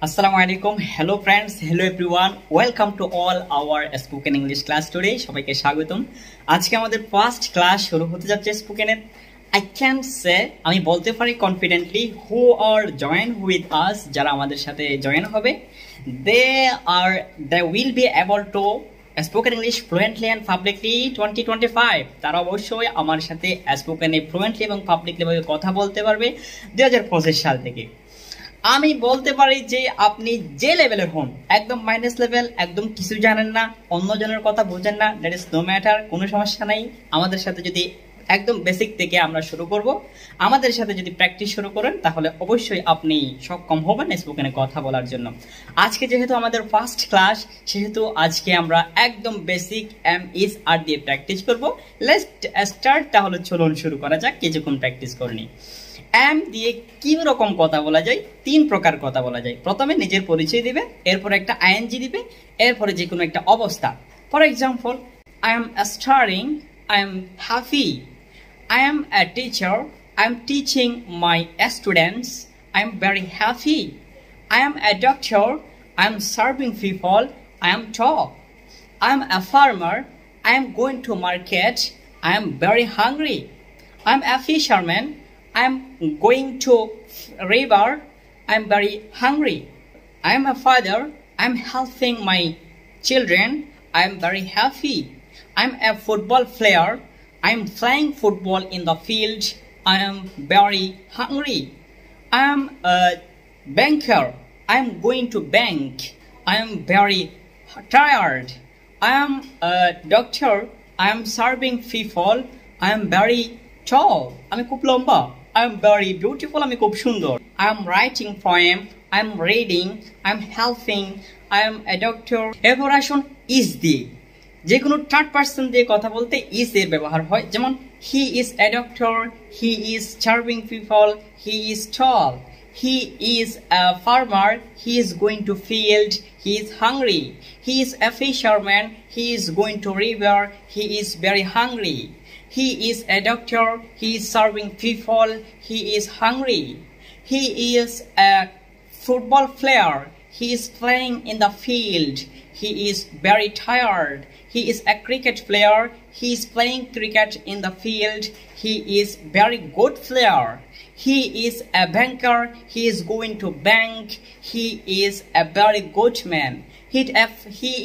Assalamu alaikum. Hello friends, hello everyone. Welcome to all our spoken English class today. সবাইকে স্বাগতম। আজকে আমাদের first class শুরু হতে যাচ্ছে স্পোকেনের। I can say আমি বলতে পারি confidently who are join with us যারা আমাদের সাথে জয়েন হবে they will be able to spoken English fluently and publicly 2025 তারা অবশ্যই আমার সাথে স্পোকেনে ফ্লুয়েন্টলি এবং পাবলিকলি ভাবে কথা বলতে পারবে 2025 সাল থেকে। আমি বলতে পারি যে আপনি যে লেভেলের হন, একদম মাইনাস লেভেল, একদম কিছু জানেন না, অন্যজনের কথা বুঝেন না, দ্যাট ইজ নো ম্যাটার, কোনো সমস্যা নাই। আমাদের সাথে যদি একদম বেসিক থেকে আমরা শুরু করব, আমাদের সাথে যদি প্র্যাকটিস শুরু করেন তাহলে অবশ্যই আপনি সক্ষম হবেন স্পোকেনে কথা বলার জন্য। আজকে যেহেতু আমাদের ফার্স্ট ক্লাস, সেহেতু আজকে আমরা একদম বেসিক এম ইজ আর দিয়ে প্র্যাকটিস করব। Let's start. তাহলে চলুন শুরু করা যাক কিছুক্ষণ প্র্যাকটিস করে নিই। এম দিয়ে কি রকম কথা বলা যায়? তিন প্রকার কথা বলা যায়। প্রথমে নিজের পরিচয় দিবে, এরপর একটা আইএনজি দিবে, এরপরে যে কোনো একটা অবস্থা। For example, I am studying, I am happy, I am a teacher, I am teaching my students, I am very happy. I am a doctor, I am serving people, I am tall. I am a farmer, I am going to market, I am very hungry. I am a fisherman, I am going to river, I am very hungry. I am a father, I am helping my children, I am very happy. I am a football player, I am playing football in the field. I am very hungry. I am a banker. I am going to bank. I am very tired. I am a doctor. I am serving people. I am very tall. আমি খুব লম্বা। I am very beautiful. আমি খুব সুন্দর। I am writing poem. I am reading. I am helping. I am a doctor. এরপর আসুন is দিয়ে। যে কোনো থার্ড পারসন দিয়ে কথা বলতে ইজ এর ব্যবহার হয়। যেমন he is a doctor, he is serving people, he is tall, he is a farmer, he is going to field, he is hungry, he is a fisherman, he is going to river, he is very hungry, he is a doctor, he is serving people, he is hungry, he is a football player, he is playing in the field, he is very tired. He is a cricket player, he is playing cricket in the field, he is very good player. He is a banker, he is going to bank, he is a very good man. He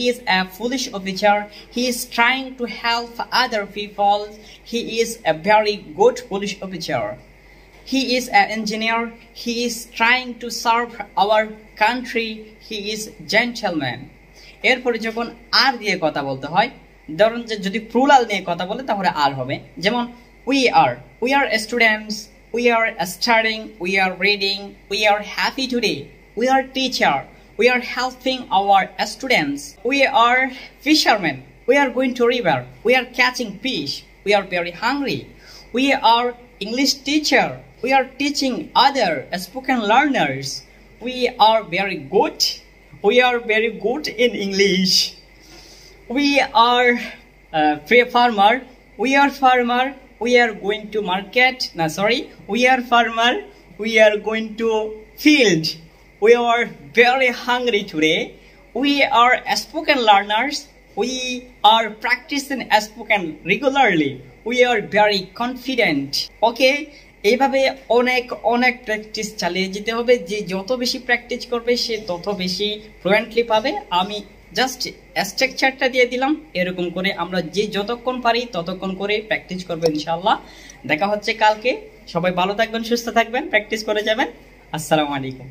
is a foolish officer, he is trying to help other people, he is a very good police officer. He is an engineer, he is trying to serve our country, he is gentleman. এরপরে যখন আর দিয়ে কথা বলতে হয়, ধরুন যে যদি plural নিয়ে কথা বলে তাহলে আর হবে। যেমন we are students, we are studying, we are reading, we are happy today, we are teacher, we are helping our students, we are fishermen, we are going to river, we are catching fish, we are very hungry, we are English teacher, we are teaching other spoken learners, we are very good, we are very good in English, we are farmer, we are going to market, we are farmer, we are going to field, we are very hungry today, we are spoken learners, we are practicing spoken regularly, we are very confident. Okay, এইভাবে অনেক practice চালিয়ে যেতে হবে। যে যত বেশি practice করবে সে তত বেশি ফ্লুয়েন্টলি পাবে। আমি জাস্ট স্ট্রাকচারটা দিয়ে দিলাম, এরকম করে আমরা যে যতক্ষণ পারি ততক্ষণ করে প্র্যাকটিস করবো ইনশাআল্লাহ। দেখা হচ্ছে কালকে। সবাই ভালো থাকবেন, সুস্থ থাকবেন, প্র্যাকটিস করে যাবেন। আসসালামু আলাইকুম।